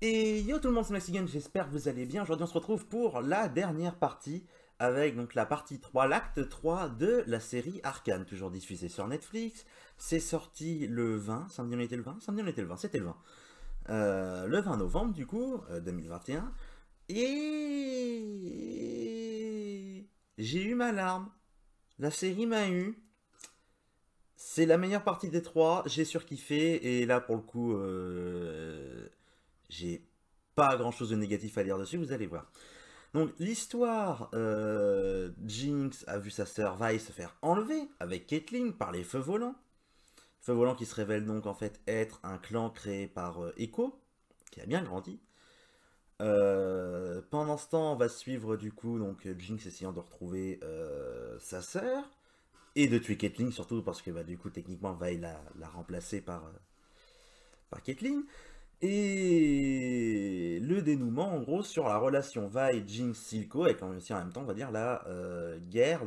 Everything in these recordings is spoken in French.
Et yo tout le monde, c'est Maxigan, j'espère que vous allez bien. Aujourd'hui on se retrouve pour la dernière partie, avec donc la partie 3, l'acte 3 de la série Arcane, toujours diffusée sur Netflix. C'est sorti le 20, samedi on était le 20. Samedi on était le 20, c'était le 20. Le 20 novembre du coup, 2021. Et j'ai eu ma larme, la série m'a eu. C'est la meilleure partie des trois, j'ai surkiffé, et là pour le coup, j'ai pas grand chose de négatif à dire dessus, vous allez voir. Donc l'histoire, Jinx a vu sa sœur Vi se faire enlever avec Caitlyn par les feux volants. Feux volants qui se révèlent donc en fait être un clan créé par Echo, qui a bien grandi. Pendant ce temps, on va suivre du coup donc Jinx essayant de retrouver sa sœur et de tuer Caitlyn, surtout parce que bah, du coup techniquement Vi l'a remplacée par Caitlyn. Et le dénouement, en gros, sur la relation Vi, Jinx, Silco, avec aussi en même temps, on va dire, la guerre,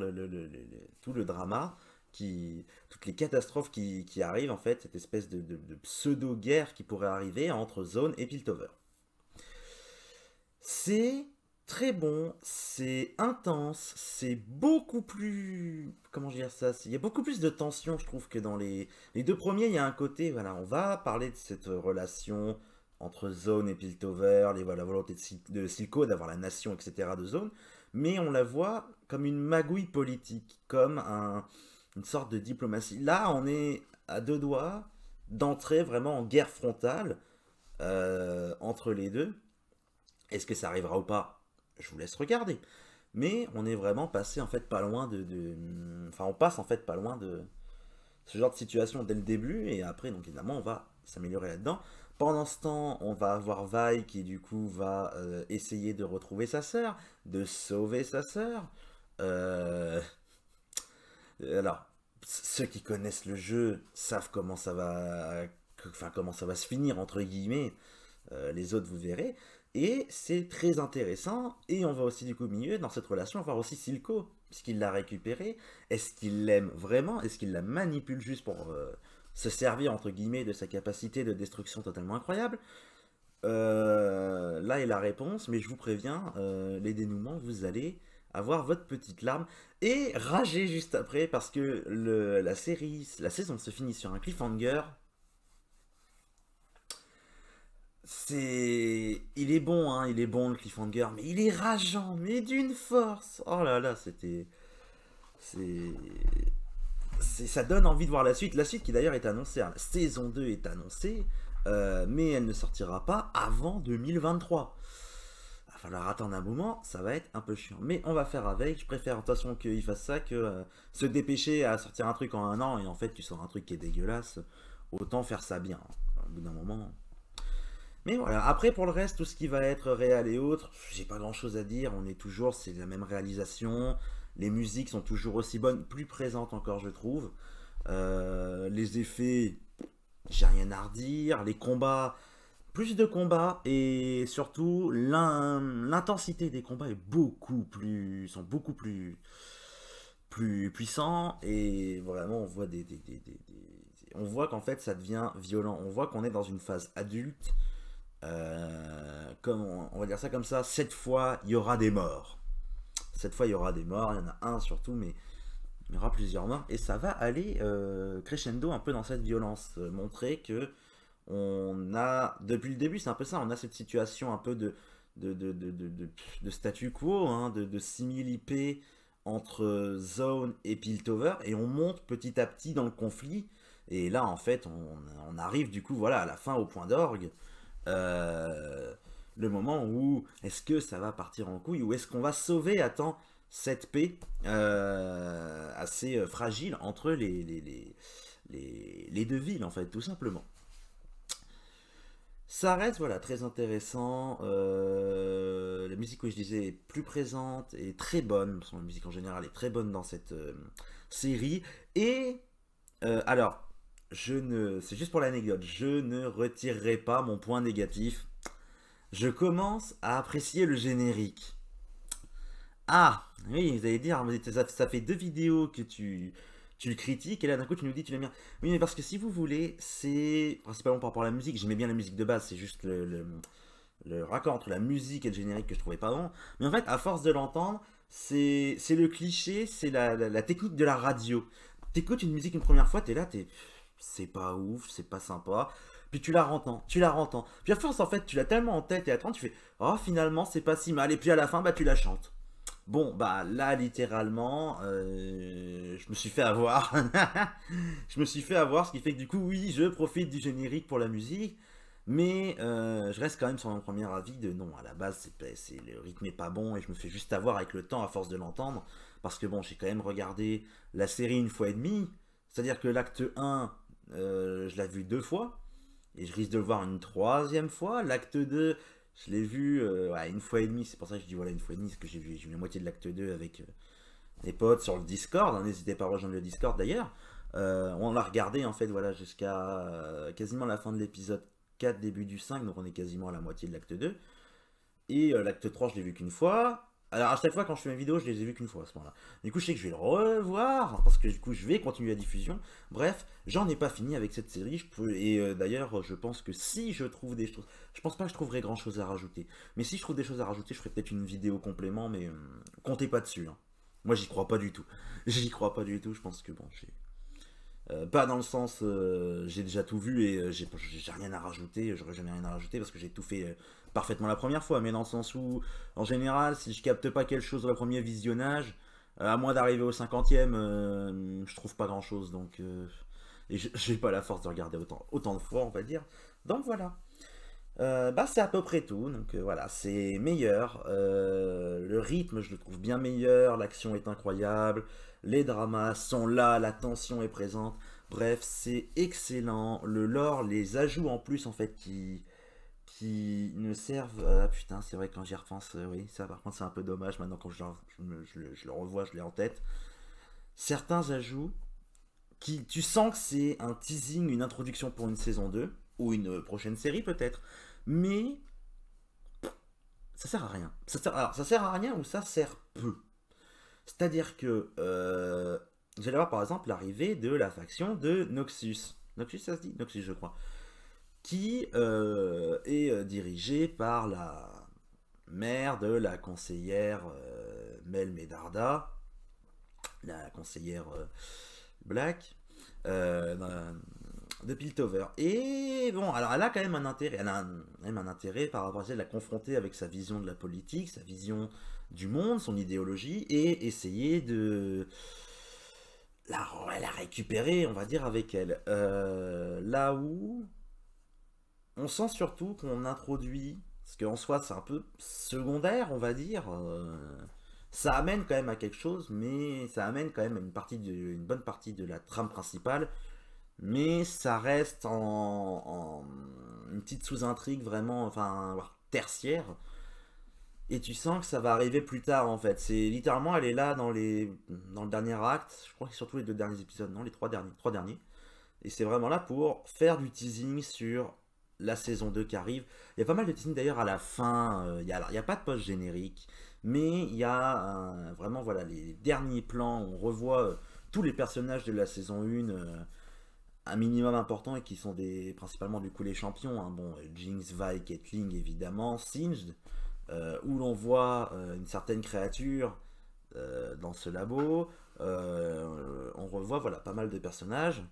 tout le drama, toutes les catastrophes qui arrivent, en fait, cette espèce de pseudo-guerre qui pourrait arriver entre Zone et Piltover. C'est très bon, c'est intense, c'est beaucoup plus... Comment dire ça? Il y a beaucoup plus de tension, je trouve, que dans les deux premiers. Il y a un côté, voilà, on va parler de cette relation entre Zone et Piltover, la volonté de Silco d'avoir la nation, etc. de Zone, mais on la voit comme une magouille politique, comme une sorte de diplomatie. Là, on est à deux doigts d'entrer vraiment en guerre frontale entre les deux. Est-ce que ça arrivera ou pas? Je vous laisse regarder. Mais on est vraiment passé en fait pas loin Enfin, on passe en fait pas loin de ce genre de situation dès le début, et après, donc évidemment, on va s'améliorer là-dedans. Pendant ce temps, on va avoir Vi qui du coup va essayer de retrouver sa sœur, de sauver sa sœur. Euh, alors, ceux qui connaissent le jeu savent comment ça va, enfin comment ça va se finir entre guillemets. Les autres, vous verrez. Et c'est très intéressant. Et on va aussi, du coup, au milieu, dans cette relation, voir aussi Silco, puisqu'il l'a récupéré. Est-ce qu'il l'aime vraiment? Est-ce qu'il la manipule juste pour se servir, entre guillemets, de sa capacité de destruction totalement incroyable? Là est la réponse, mais je vous préviens, les dénouements, vous allez avoir votre petite larme et rager juste après, parce que la saison se finit sur un cliffhanger. Il est bon, hein, il est bon le cliffhanger, mais il est rageant, mais d'une force. Oh là là, c'est, ça donne envie de voir la suite. La suite qui d'ailleurs est annoncée, hein. La saison 2 est annoncée, mais elle ne sortira pas avant 2023. Il va falloir attendre un moment, ça va être un peu chiant. Mais on va faire avec. Je préfère de toute façon qu'il fasse ça que se dépêcher à sortir un truc en un an et en fait tu sors un truc qui est dégueulasse. Autant faire ça bien, hein. Au bout d'un moment. Mais voilà, après pour le reste, tout ce qui va être réel et autres, j'ai pas grand chose à dire, on est toujours, c'est la même réalisation, les musiques sont toujours aussi bonnes, plus présentes encore je trouve. Les effets, j'ai rien à redire, les combats, plus de combats, et surtout l'intensité des combats est sont beaucoup plus puissants, et vraiment on voit on voit qu'en fait ça devient violent, on voit qu'on est dans une phase adulte. Comme on va dire ça comme ça, cette fois il y aura des morts. Cette fois il y aura des morts, il y en a un surtout, mais il y aura plusieurs morts, et ça va aller crescendo un peu dans cette violence, montrer que on a, depuis le début c'est un peu ça, on a cette situation un peu de statu quo, hein, de simili-IP entre Zone et Piltover, et on monte petit à petit dans le conflit, et là en fait on arrive du coup voilà à la fin, au point d'orgue. euh, le moment où est-ce que ça va partir en couille, ou est-ce qu'on va sauver à temps cette paix assez fragile entre les deux villes en fait, tout simplement. Ça reste voilà très intéressant. La musique, que je disais, est plus présente et très bonne, parce que la musique en général est très bonne dans cette série. Et alors, c'est juste pour l'anecdote, je ne retirerai pas mon point négatif. Je commence à apprécier le générique. Ah, oui, vous allez dire, mais ça fait deux vidéos que tu le critiques, et là d'un coup tu nous dis tu l'aimes bien. Oui, mais parce que si vous voulez, c'est principalement par rapport à la musique. J'aimais bien la musique de base, c'est juste le raccord entre la musique et le générique que je trouvais pas bon. Mais en fait, à force de l'entendre, c'est le cliché, c'est la technique de la radio. T'écoutes une musique une première fois, t'es là, c'est pas ouf, c'est pas sympa. Puis tu la rentends, tu la rentends. Puis à force, en fait, tu l'as tellement en tête et à 30, tu fais, oh, finalement, c'est pas si mal. Et puis à la fin, bah, tu la chantes. Bon, bah là, littéralement, je me suis fait avoir. Je me suis fait avoir, ce qui fait que du coup, oui, je profite du générique pour la musique. Mais je reste quand même sur mon premier avis de non, à la base, le rythme est pas bon et je me fais juste avoir avec le temps à force de l'entendre. Parce que bon, j'ai quand même regardé la série une fois et demie. C'est-à-dire que l'acte 1, je l'ai vu 2 fois. Et je risque de le voir une troisième fois. L'acte 2, je l'ai vu ouais, une fois et demie. C'est pour ça que je dis voilà, une fois et demie, parce que j'ai vu la moitié de l'acte 2 avec mes potes sur le Discord. Hein, n'hésitez pas à rejoindre le Discord d'ailleurs. On l'a regardé en fait voilà jusqu'à quasiment la fin de l'épisode 4, début du 5, donc on est quasiment à la moitié de l'acte 2. Et l'acte 3, je l'ai vu qu'une fois. Alors à chaque fois quand je fais mes vidéos, je les ai vues qu'une fois à ce moment-là. Du coup, je sais que je vais le revoir, parce que du coup, je vais continuer la diffusion. Bref, j'en ai pas fini avec cette série. Et d'ailleurs, je pense que si je trouve des choses... Je pense pas que je trouverai grand-chose à rajouter. Mais si je trouve des choses à rajouter, je ferai peut-être une vidéo complément, mais comptez pas dessus. Hein. Moi, j'y crois pas du tout. J'y crois pas du tout, je pense que bon, pas dans le sens j'ai déjà tout vu et j'ai rien à rajouter, j'aurais jamais rien à rajouter parce que j'ai tout fait parfaitement la première fois, mais dans le sens où en général si je capte pas quelque chose au premier visionnage, à moins d'arriver au 50e, je trouve pas grand chose donc et j'ai pas la force de regarder autant de fois on va dire. Donc voilà. Bah c'est à peu près tout, donc voilà, c'est meilleur, le rythme je le trouve bien meilleur, l'action est incroyable, les dramas sont là, la tension est présente, bref c'est excellent, le lore, les ajouts en plus en fait qui ne servent, ah putain c'est vrai quand j'y repense, oui ça par contre c'est un peu dommage maintenant quand je le revois, je l'ai en tête, certains ajouts qui tu sens que c'est un teasing, une introduction pour une saison 2 ou une prochaine série peut-être, mais ça sert à rien. Alors, ça sert à rien ou ça sert peu. C'est-à-dire que vous allez voir par exemple l'arrivée de la faction de Noxus. Noxus, ça se dit Noxus, je crois. Qui est dirigée par la mère de la conseillère Mel Medarda, la conseillère Black. De Piltover. Et bon, alors elle a quand même un intérêt, même un intérêt par rapport à ça, de la confronter avec sa vision de la politique, sa vision du monde, son idéologie, et essayer de la récupérer, on va dire, avec elle. Là où on sent surtout qu'on introduit, parce qu'en soi c'est un peu secondaire, on va dire, ça amène quand même à quelque chose, mais ça amène quand même à une bonne partie de la trame principale, mais ça reste en une petite sous-intrigue vraiment, enfin, tertiaire. Et tu sens que ça va arriver plus tard en fait. C'est littéralement, elle est là dans le dernier acte. Je crois que c'est surtout les 2 derniers épisodes, non, les 3 derniers. Et c'est vraiment là pour faire du teasing sur la saison 2 qui arrive. Il y a pas mal de teasing d'ailleurs à la fin. Il y a pas de post-générique, mais il y a vraiment voilà les derniers plans. On revoit tous les personnages de la saison 1 un minimum important et qui sont principalement du coup les champions. Hein. Bon, Jinx, Vi, Caitlyn évidemment, Singed, où l'on voit une certaine créature dans ce labo. On revoit voilà pas mal de personnages.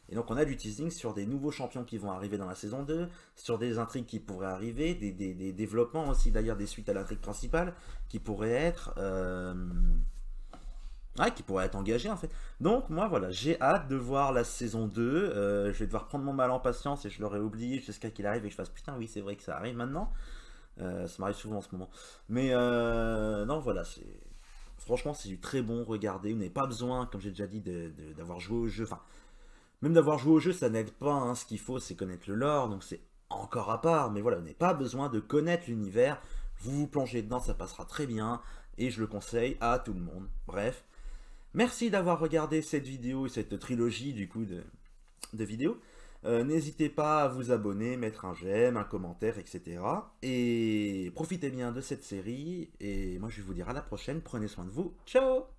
Et donc on a du teasing sur des nouveaux champions qui vont arriver dans la saison 2, sur des intrigues qui pourraient arriver, des développements aussi d'ailleurs, des suites à l'intrigue principale qui pourraient être... Ouais, qui pourrait être engagé en fait. Donc moi voilà, j'ai hâte de voir la saison 2. Je vais devoir prendre mon mal en patience et je l'aurais oublié jusqu'à qu'il arrive et que je fasse putain oui c'est vrai que ça arrive maintenant. Ça m'arrive souvent en ce moment. Mais non voilà, franchement c'est du très bon, regardez. Vous n'avez pas besoin, comme j'ai déjà dit, d'avoir joué au jeu. Enfin, même d'avoir joué au jeu ça n'aide pas. Hein. Ce qu'il faut c'est connaître le lore, donc c'est encore à part. Mais voilà, vous n'avez pas besoin de connaître l'univers. Vous vous plongez dedans, ça passera très bien. Et je le conseille à tout le monde. Bref. Merci d'avoir regardé cette vidéo et cette trilogie du coup de vidéos. N'hésitez pas à vous abonner, mettre un j'aime, un commentaire, etc. Et profitez bien de cette série. Et moi je vais vous dire à la prochaine. Prenez soin de vous. Ciao!